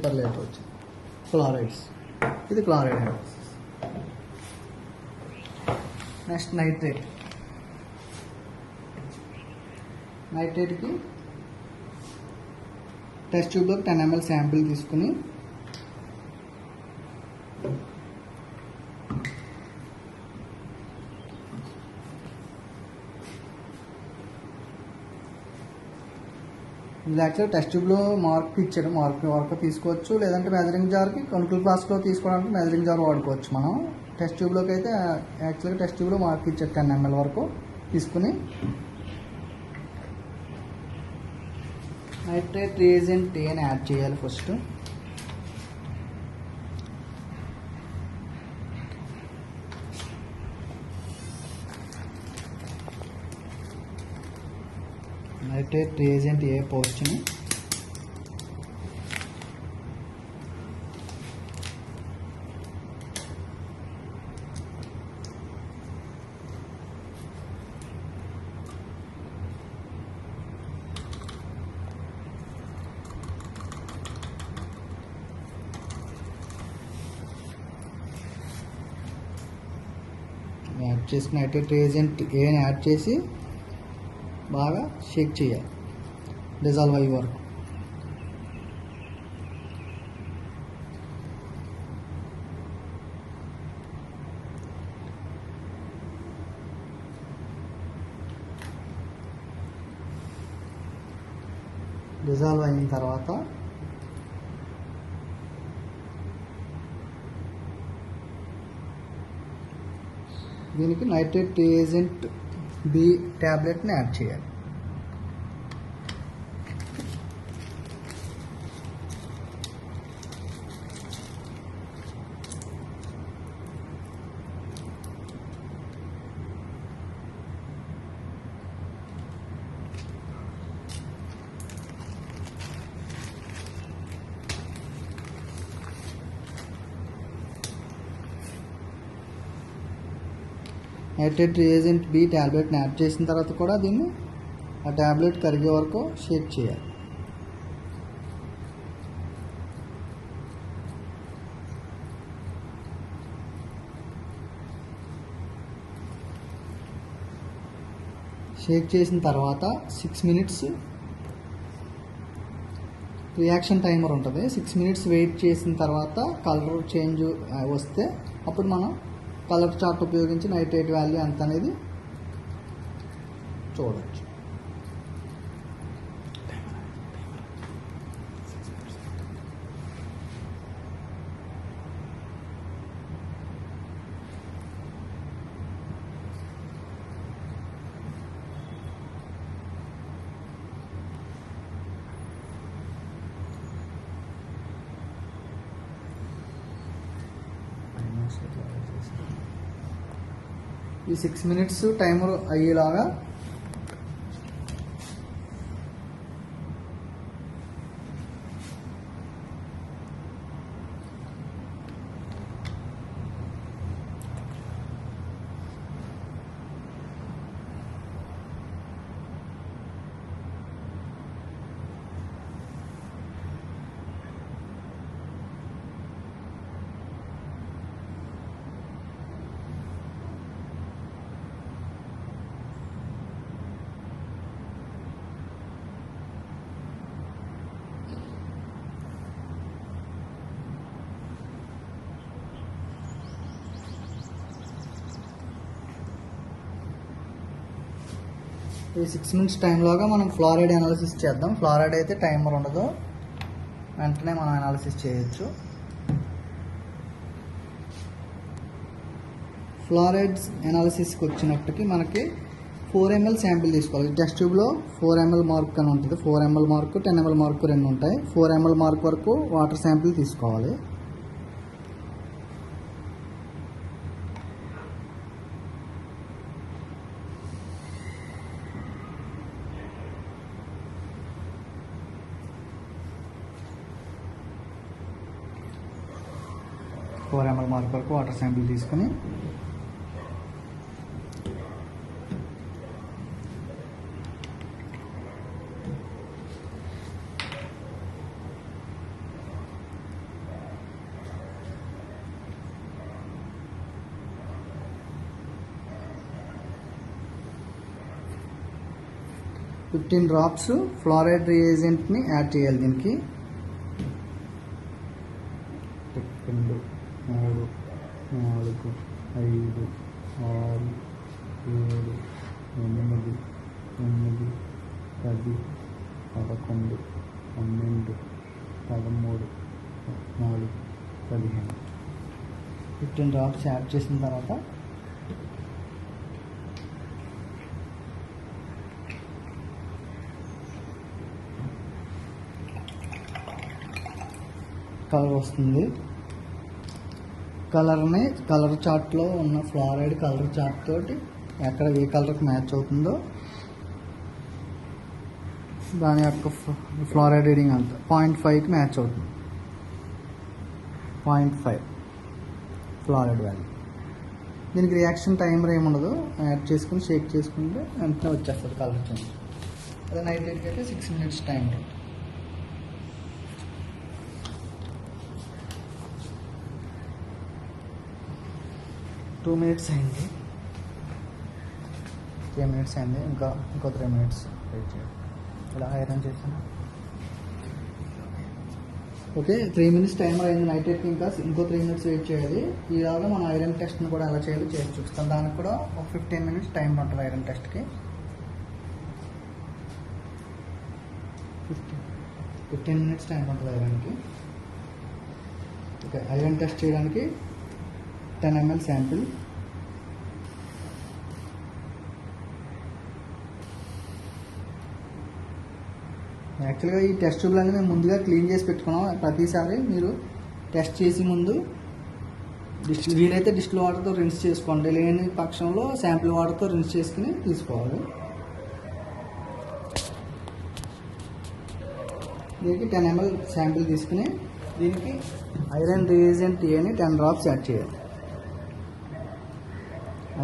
పర్లేదు వచ్చి క్లోరైడ్స్, ఇది క్లోరైడ్ అనాలిసిస్. నెక్స్ట్ నైట్రేట్కి టెస్ట్ ట్యూబ్లో 10 ml శాంపిల్ తీసుకుని ఇది యాక్చువల్గా టెస్ట్ ట్యూబ్లో మార్క్ ఇచ్చాడు, మార్క్ తీసుకోవచ్చు, లేదంటే మెజరింగ్ జార్కి కనుకల్ ఫ్లాస్క్లో తీసుకోవడానికి మెజరింగ్ జార్ వాడుకోవచ్చు. మనం టెస్ట్ ట్యూబ్లోకి అయితే యాక్చువల్గా టెస్ట్ ట్యూబ్లో మార్క్ ఇచ్చాడు 10 ml వరకు తీసుకుని నైట్రేట్ రియేజెంట్ అని యాడ్ చేయాలి. ఫస్ట్ నైట్రేట్ రియేజెంట్ పోస్ట్ని యాడ్ చేసి నైట్రేట్ రియేజెంట్ ఏని యాడ్ చేసి బాగా షేక్ చేయాలి డిజాల్వ్ అయ్యే వరకు. డిజాల్వ్ అయిన తర్వాత దీనికి నైట్రేట్ రియేజెంట్ బి ట్యాబ్లెట్ని యాడ్ చేయాలి. నైట్రేట్ రియేజెంట్ బి ట్యాబ్లెట్ని యాడ్ చేసిన తర్వాత కూడా దీన్ని ఆ ట్యాబ్లెట్ కరిగే వరకు షేక్ చేయాలి. షేక్ చేసిన తర్వాత 6 minutes రియాక్షన్ టైమర్ ఉంటుంది. 6 minutes వెయిట్ చేసిన తర్వాత కలర్ చేంజ్ వస్తే అప్పుడు మనం కలర్ చార్ట్ ఉపయోగించి నైట్రేట్ వాల్యూ ఎంత అనేది చూడవచ్చు. ఈ 6 minutes టైమర్ అయ్యేలాగా ఈ 6 minutes టైంలోగా మనం ఫ్లోరైడ్ అనాలిసిస్ చేద్దాం. ఫ్లోరైడ్ అయితే టైమర్ ఉండదు, వెంటనే మనం అనాలిసిస్ చేయొచ్చు. ఫ్లోరైడ్స్ అనాలిసిస్కి వచ్చినప్పటికి మనకి 4 ml శాంపిల్ తీసుకోవాలి. టెస్ట్ ట్యూబ్లో 4 ml మార్క్ అని ఉంటుంది. 4 ml మార్క్ 10 ml మార్క్ రెండు ఉంటాయి. 4 ml మార్క్ వరకు వాటర్ శాంపిల్ తీసుకోవాలి. ఫోర్ ml మార్క్ వరకు వాటర్ శాంపిల్ తీసుకుని 15 డ్రాప్స్ ఫ్లోరైడ్ రియేజెంట్ని యాడ్ చేయాలి దీనికి. 2 3 4 5 6 7 8 9 10 11 12 13 14 15. 15 డ్రాప్స్ యాడ్ చేసిన తర్వాత కలర్ వస్తుంది. కలర్ చార్ట్లో ఉన్న ఫ్లోరైడ్ కలర్ చార్ట్ తోటి ఎక్కడ ఏ కలర్కి మ్యాచ్ అవుతుందో దాని యొక్క ఫ్లోరైడ్ రీడింగ్ అంతా 0.5కి మ్యాచ్ అవుతుంది. 0.5 ఫ్లోరైడ్ వాల్యూ. దీనికి రియాక్షన్ టైమర్ ఏముండదు, యాడ్ చేసుకుని షేక్ చేసుకుంటే వెంటనే వచ్చేస్తుంది కలర్ చేంజ్. అదే నైట్రేట్కి అయితే 6 minutes టైం. 2 minutes అయింది, 3 minutes అయింది. ఇంకో 3 minutes వెయిట్ చేయాలి. ఇలా ఐరన్ చేసాను. ఓకే, 3 minutes టైమర్ అయింది నైట్రేట్కి. ఇంకో 3 minutes వెయిట్ చేయాలి. ఈలాగా మన ఐరన్ టెస్ట్ని కూడా ఎలా చేయాలో చేసి చూస్తాం. దానికి కూడా ఒక 15 minutes టైం ఉంటుంది ఐరన్ టెస్ట్కి. 15 minutes టైం ఉంటుంది ఐరన్కి. ఓకే, ఐరన్ టెస్ట్ చేయడానికి 10 ml శాంపిల్. యాక్చువల్గా ఈ టెస్ట్ ట్యూబ్లన్నీ మేము ముందుగా క్లీన్ చేసి పెట్టుకున్నాం. ప్రతిసారి మీరు టెస్ట్ చేసి ముందు వీలైతే డిస్టిల్ వాటర్తో రిన్స్ చేసుకోండి. లేని పక్షంలో శాంపిల్ వాటర్తో రిన్స్ చేసుకుని తీసుకోవాలి. దీనికి 10 ml శాంపిల్ తీసుకుని దీనికి ఐరన్ రియేజెంట్ ఏని 10 డ్రాప్స్ యాడ్ చేయాలి.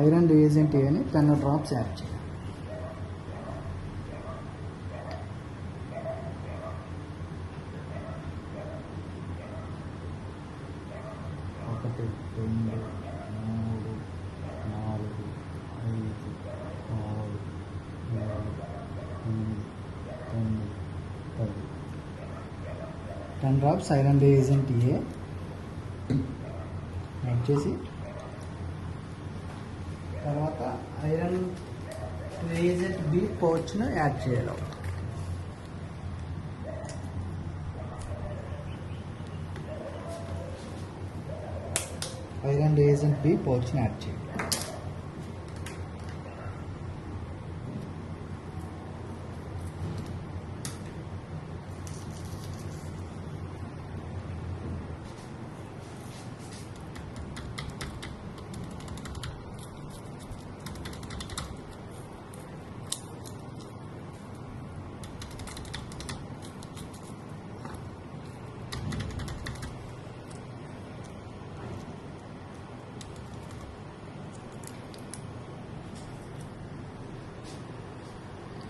ఐరన్ రియేజెంట్ ఏని 10 డ్రాప్స్ యాడ్ చేయాలి. ఒకటి 2 3 4 5 6 7 8 9 10. 10 డ్రాప్స్ ఐరన్ రియేజెంట్ ఏ యాడ్ చేసి తర్వాత ఐరన్ రియేజెంట్ బి పౌచ్ను యాడ్ చేయాలి. ఐరన్ రియేజెంట్ బి పౌచ్ని యాడ్ చేయాలి.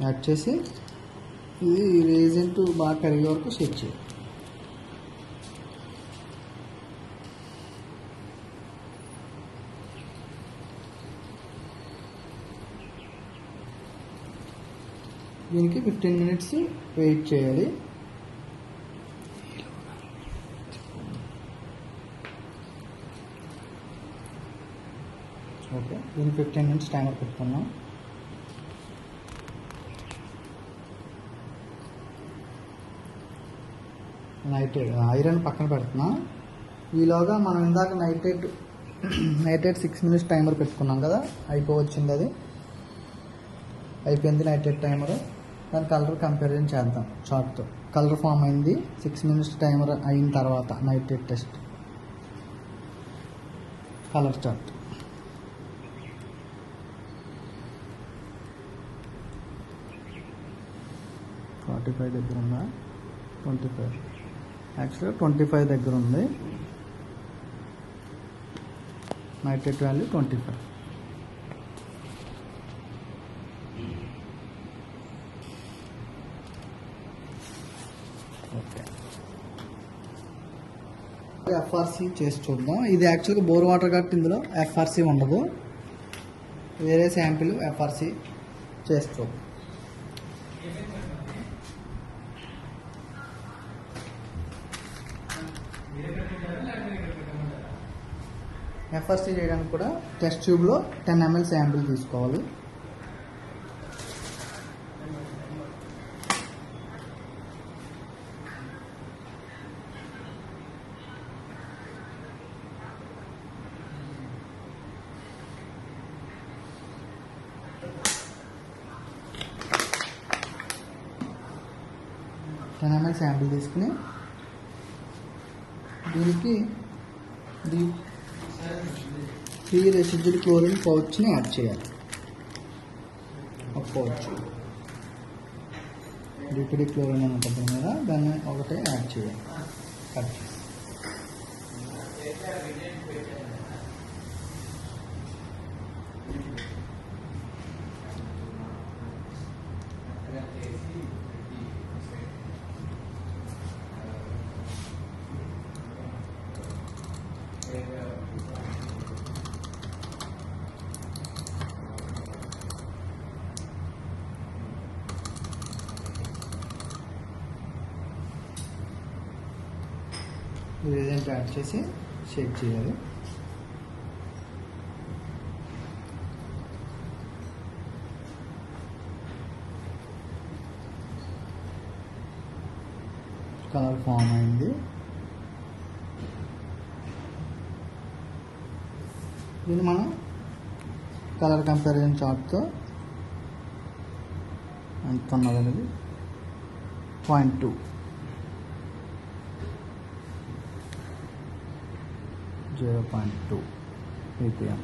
యాడ్ చేసి ఇది రియేజెంట్ బాగా కరిగే వరకు షేక్ చేయాలి. దీనికి 15 minutes వెయిట్ చేయాలి. ఓకే, దీనికి 15 minutes టైమర్ పెట్టుకున్నాం. నైట్రేట్ ఐరన్ పక్కన పెడుతున్నా. ఈలోగా మనం ఇందాక నైట్రేట్ 6 minutes టైమర్ పెట్టుకున్నాం కదా, అయిపోవచ్చింది. అది అయిపోయింది నైట్రేట్ టైమర్. దాని కలర్ కంపారిజన్ చేద్దాం చార్ట్తో. కలర్ ఫామ్ అయింది 6 minutes టైమర్ అయిన తర్వాత నైట్రేట్ టెస్ట్ కలర్ చార్ట్. $45 దగ్గర ఉందా? 25. యాక్చువల్గా 25 దగ్గర ఉంది. Nitrate value 25. ఓకే, ఎఫ్ఆర్సి చేసి చూద్దాం. ఇది యాక్చువల్గా బోర్ వాటర్ కాబట్టి ఇందులో ఎఫ్ఆర్సి ఉండదు. వేరే శాంపిల్ ఎఫ్ఆర్సి చేసి చూద్దాం. ఎఫ్ఆర్సీ చేయడానికి కూడా టెస్ట్ ట్యూబ్లో 10 ml శాంపిల్ తీసుకోవాలి. శాంపిల్ తీసుకుని దీనికి ఫ్రీ రెసిడ్యూల్ క్లోరిన్ పౌచ్ని యాడ్ చేయాలి. ఒక పౌచ్ లిక్విడ్ క్లోరిన్ అని ఉంటుంది కదా, దాన్ని ఒకటే యాడ్ చేయాలి. కట్ చేసి రియేజెంట్ యాడ్ చేసి షేక్ చేయాలి. కలర్ ఫామ్ అయింది. దీన్ని మనం కలర్ కంపారిజన్ చార్ట్తో ఎంత ఉన్నది అనేది 0.2 0.2 ppm.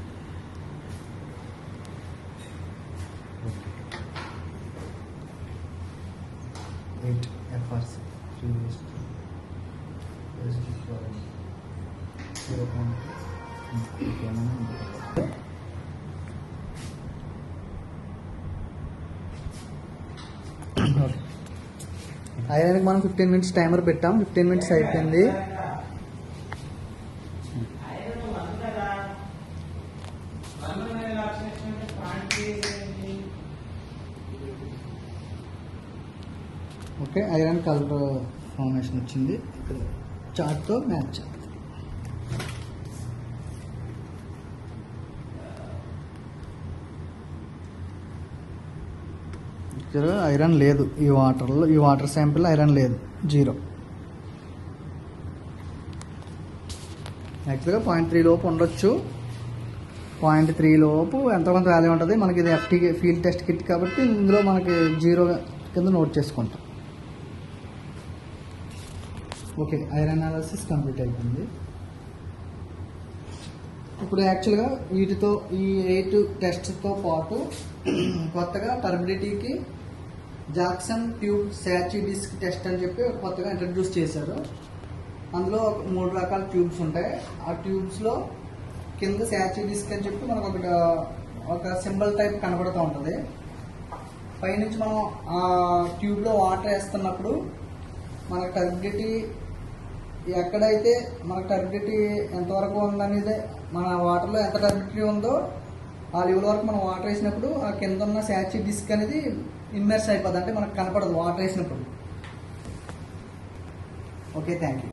Eight FRC 0.2 ppm. ఐరన్కి మనం 15 minutes టైమర్ పెట్టాం. 15 minutes అయిపోయింది. ఓకే, ఐరన్ కలర్ ఫార్మేషన్ వచ్చింది. ఇక్కడ చార్ట్తో మ్యాచ్. ఇక్కడ ఐరన్ లేదు. ఈ వాటర్ శాంపిల్ ఐరన్ లేదు, 0. యాక్చువల్గా 0.3 లోపు ఉండొచ్చు. 0.3 లోపు ఎంతమంది వాల్యూ ఉంటుంది. మనకి ఇది FT ఫీల్డ్ టెస్ట్ కిట్ కాబట్టి ఇందులో మనకి 0 కింద నోట్ చేసుకుంటాం. ఓకే, ఐరన్ అనాలిసిస్ కంప్లీట్ అయిపోయింది. ఇప్పుడు యాక్చువల్గా వీటితో ఈ 8 టెస్ట్తో పాటు కొత్తగా టర్బిడిటీకి జాక్సన్ ట్యూబ్ శాచీ డిస్క్ టెస్ట్ అని చెప్పి కొత్తగా ఇంట్రడ్యూస్ చేశారు. అందులో 3 రకాల ట్యూబ్స్ ఉంటాయి. ఆ ట్యూబ్స్లో కింద శాచీ డిస్క్ అని చెప్పి మనకు ఒక సింబల్ టైప్ కనబడుతూ ఉంటుంది. పైనుంచి మనం ఆ ట్యూబ్లో వాటర్ వేస్తున్నప్పుడు మనకు టర్బిడిటీ ఎక్కడైతే మనకు టర్బిడిటీ ఎంతవరకు ఉందనేది, మన వాటర్లో ఎంత టర్బిడిటీ ఉందో ఆ లెవెల్ వరకు మనం వాటర్ వేసినప్పుడు ఆ కింద ఉన్న శాచీ డిస్క్ అనేది ఇమ్మర్స్ అయిపోద్ది. అంటే మనకు కనపడదు వాటర్ వేసినప్పుడు. Okay, thank you.